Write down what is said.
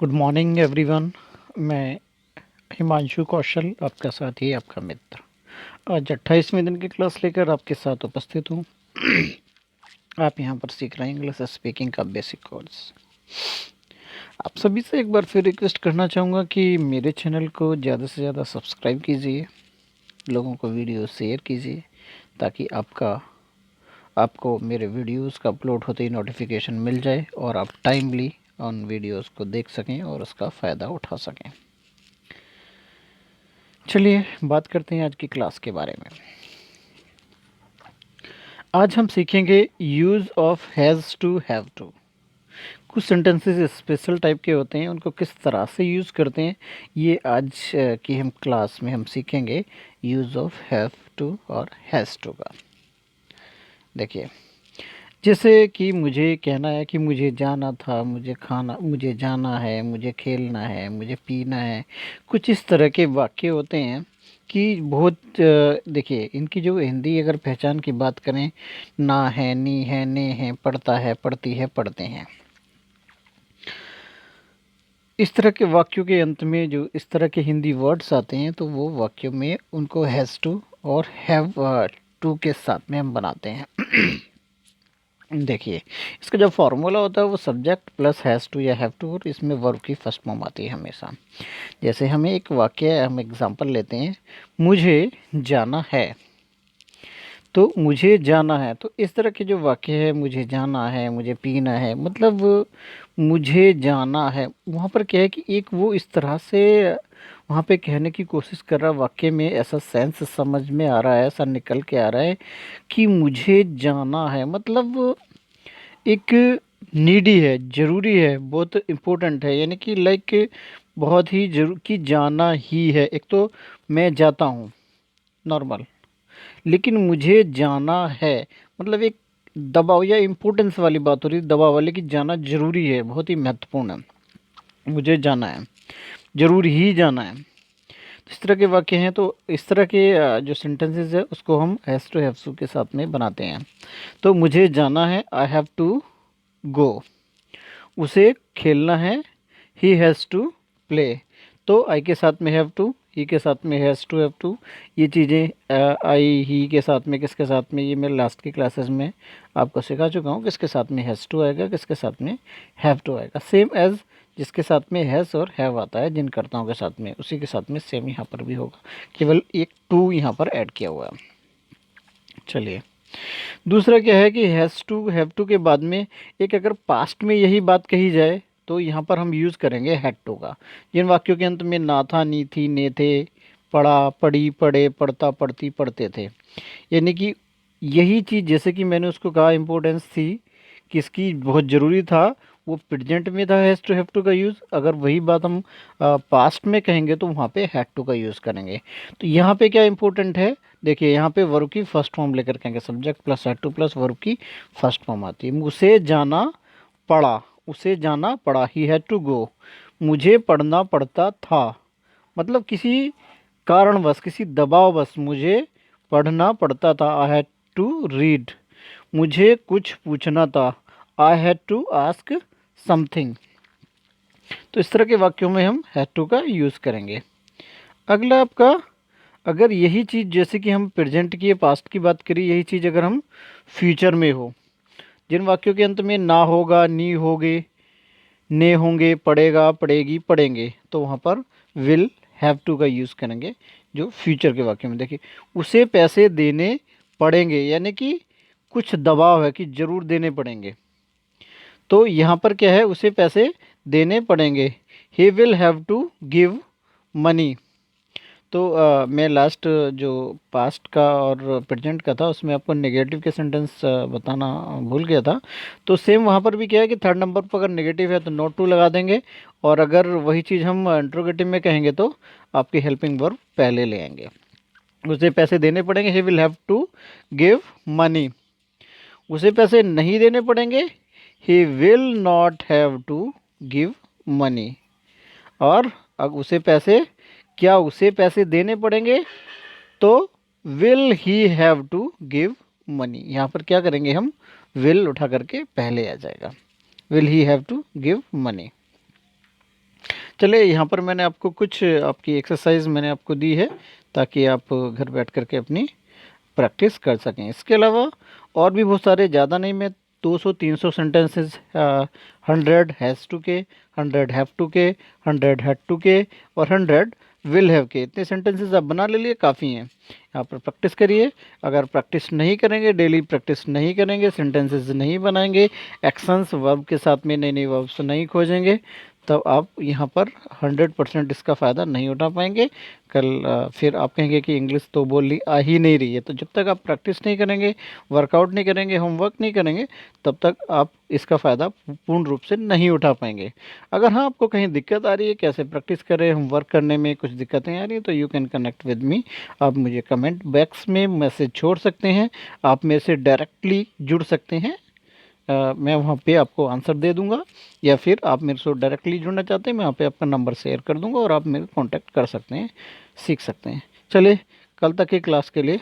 Good morning everyone. मैं हिमांशु कौशल, आपका साथी, आपका मित्र। आज 28वें दिन की क्लास लेकर आपके साथ उपस्थित हूँ। आप यहाँ पर सीख रहे हैं इंग्लिश स्पीकिंग का बेसिक कोर्स। आप सभी से एक बार फिर रिक्वेस्ट करना चाहूँगा कि मेरे चैनल को ज़्यादा से ज़्यादा सब्सक्राइब कीजिए, लोगों को वीडियो शेयर कीजिए, ताकि आपको मेरे वीडियोस का अपलोड होते ही नोटिफिकेशन मिल जाए और आप टाइमली उन वीडियोस को देख सकें और उसका फ़ायदा उठा सकें। चलिए बात करते हैं आज की क्लास के बारे में। आज हम सीखेंगे use of has to have to. कुछ सेंटेंसेस स्पेशल टाइप के होते हैं, उनको किस तरह से यूज़ करते हैं ये आज की हम क्लास में हम सीखेंगे। यूज़ ऑफ हैव टू और हैज़ टू का देखिए, जैसे कि मुझे कहना है कि मुझे जाना था, मुझे खाना, मुझे जाना है, मुझे खेलना है, मुझे पीना है। कुछ इस तरह के वाक्य होते हैं कि बहुत देखिए, इनकी जो हिंदी अगर पहचान की बात करें, ना है, नी है, ने है, पढ़ता है, पढ़ती है, पढ़ते हैं। इस तरह के वाक्यों के अंत में जो इस तरह के हिंदी वर्ड्स आते हैं, तो वो वाक्यों में उनको हैज़ टू और हैव टू के साथ में हम बनाते हैं। देखिए, इसका जो फार्मूला होता है वो सब्जेक्ट प्लस हैज़ टू या हैव टू, और इसमें वर्ब की फर्स्ट फॉर्म आती है हमेशा। जैसे हमें एक वाक्य, हम एग्जांपल लेते हैं, मुझे जाना है। तो मुझे जाना है, तो इस तरह के जो वाक्य है, मुझे जाना है, मुझे पीना है, मतलब मुझे जाना है, वहाँ पर क्या है कि एक वो इस तरह से वहाँ पे कहने की कोशिश कर रहा, वाक्य में ऐसा सेंस समझ में आ रहा है, ऐसा निकल के आ रहा है कि मुझे जाना है, मतलब एक नीडी है, ज़रूरी है, बहुत इम्पोर्टेंट है, यानी कि लाइक बहुत ही जरूर कि जाना ही है। एक तो मैं जाता हूँ नॉर्मल, लेकिन मुझे जाना है, मतलब एक दबाव या इम्पोर्टेंस वाली बात हो रही है, दबाव वाली, कि जाना ज़रूरी है, बहुत ही महत्वपूर्ण है, मुझे जाना है, ज़रूर ही जाना है। तो इस तरह के वाक्य हैं, तो इस तरह के जो सेंटेंसेस है उसको हम हैज़ टू हैव टू के साथ में बनाते हैं। तो मुझे जाना है, आई हैव टू गो। उसे खेलना है, ही हैज़ टू प्ले। तो आई के साथ में हैव टू, ही के साथ में हैज़ टू हैव टू। ये चीज़ें आई ही के साथ में, किसके साथ में, ये मैं लास्ट की क्लासेस में आपको सिखा चुका हूँ, किसके साथ में हैज़ टू आएगा, किसके साथ में हैव टू आएगा। सेम एज़ जिसके साथ में हैज़ और हैव आता है जिन कर्ताओं के साथ में, उसी के साथ में सेम यहाँ पर भी होगा, केवल एक टू यहाँ पर ऐड किया हुआ है। चलिए, दूसरा क्या है कि हैज़ टू हैव टू के बाद में एक अगर पास्ट में यही बात कही जाए, तो यहाँ पर हम यूज़ करेंगे हैड टू का। जिन वाक्यों के अंत में ना था, नी थी, ने थे, पढ़ा, पढ़ी, पढ़े, पढ़ता, पढ़ती, पढ़ते थे, यानी कि यही चीज़, जैसे कि मैंने उसको कहा इम्पोर्टेंस थी, किसकी बहुत ज़रूरी था, वो प्रेजेंट में था हैज़ टू हैव टू का यूज़। अगर वही बात हम पास्ट में कहेंगे तो वहाँ पे हैड टू का यूज़ करेंगे। तो यहाँ पे क्या इंपॉर्टेंट है, देखिए यहाँ पे वर्ब की फर्स्ट फॉर्म लेकर कहेंगे, subject plus had two plus verb की फर्स्ट फॉर्म आती है। उसे जाना पड़ा, उसे जाना पड़ा, ही हैड टू गो। मुझे पढ़ना पड़ता था, मतलब किसी कारणवश, किसी दबाववश मुझे पढ़ना पड़ता था, आई हैड टू रीड। मुझे कुछ पूछना था, I had to ask something. तो इस तरह के वाक्यों में हम हैड टू का यूज़ करेंगे। अगला आपका, अगर यही चीज़, जैसे कि हम प्रेजेंट की, पास्ट की बात करी, यही चीज़ अगर हम फ्यूचर में हो, जिन वाक्यों के अंत में ना होगा, नी होगे, ने होंगे, पढ़ेगा, पढ़ेगी, पढ़ेंगे, तो वहाँ पर विल हैव टू का यूज़ करेंगे। जो फ्यूचर के वाक्य में देखिए, उसे पैसे देने पड़ेंगे, यानी कि कुछ दबाव है कि ज़रूर देने पड़ेंगे, तो यहाँ पर क्या है, उसे पैसे देने पड़ेंगे। He will have to give money. तो मैं लास्ट जो पास्ट का और प्रेजेंट का था, उसमें आपको नेगेटिव के सेंटेंस बताना भूल गया था। तो सेम वहाँ पर भी क्या है कि थर्ड नंबर पर अगर नेगेटिव है तो नॉट टू लगा देंगे, और अगर वही चीज़ हम इंट्रोगेटिव में कहेंगे तो आपकी हेल्पिंग वर्ब पहले ले आएंगे। उसे पैसे देने पड़ेंगे, he will have to give money. उसे पैसे नहीं देने पड़ेंगे, he will not have to give money. और अब उसे पैसे, क्या उसे पैसे देने पड़ेंगे, तो will he have to give money. यहाँ पर क्या करेंगे हम, विल उठा करके पहले आ जाएगा, will he have to give money. चलिए यहाँ पर मैंने आपको कुछ आपकी एक्सरसाइज मैंने आपको दी है ताकि आप घर बैठ करके अपनी प्रैक्टिस कर सकें। इसके अलावा और भी बहुत सारे, ज़्यादा नहीं, मैं 200-300 सेंटेंसेस, 100 हैज़ टू के, 100 हैव टू के, 100 हैड टू के और 100 विल हैव के, इतने सेंटेंसेस आप बना ले लिए, काफ़ी हैं। यहाँ पर प्रैक्टिस करिए। अगर प्रैक्टिस नहीं करेंगे, डेली प्रैक्टिस नहीं करेंगे, सेंटेंसेस नहीं बनाएंगे, एक्शंस वर्ब के साथ में नई नई वर्ब्स नहीं खोजेंगे, तब आप यहाँ पर 100% इसका फ़ायदा नहीं उठा पाएंगे। कल फिर आप कहेंगे कि इंग्लिश तो बोलनी आ ही नहीं रही है। तो जब तक आप प्रैक्टिस नहीं करेंगे, वर्कआउट नहीं करेंगे, होमवर्क नहीं करेंगे, तब तक आप इसका फ़ायदा पूर्ण रूप से नहीं उठा पाएंगे। अगर हाँ आपको कहीं दिक्कत आ रही है, कैसे प्रैक्टिस करें, होमवर्क करने में कुछ दिक्कतें आ रही हैं, तो you can connect with me. आप मुझे कमेंट बॉक्स में मैसेज छोड़ सकते हैं, आप मेरे से डायरेक्टली जुड़ सकते हैं। मैं वहाँ पे आपको आंसर दे दूंगा, या फिर आप मेरे से डायरेक्टली जुड़ना चाहते हैं, मैं वहाँ पे आपका नंबर शेयर कर दूंगा और आप मेरे कांटेक्ट कर सकते हैं, सीख सकते हैं। चलिए, कल तक की क्लास के लिए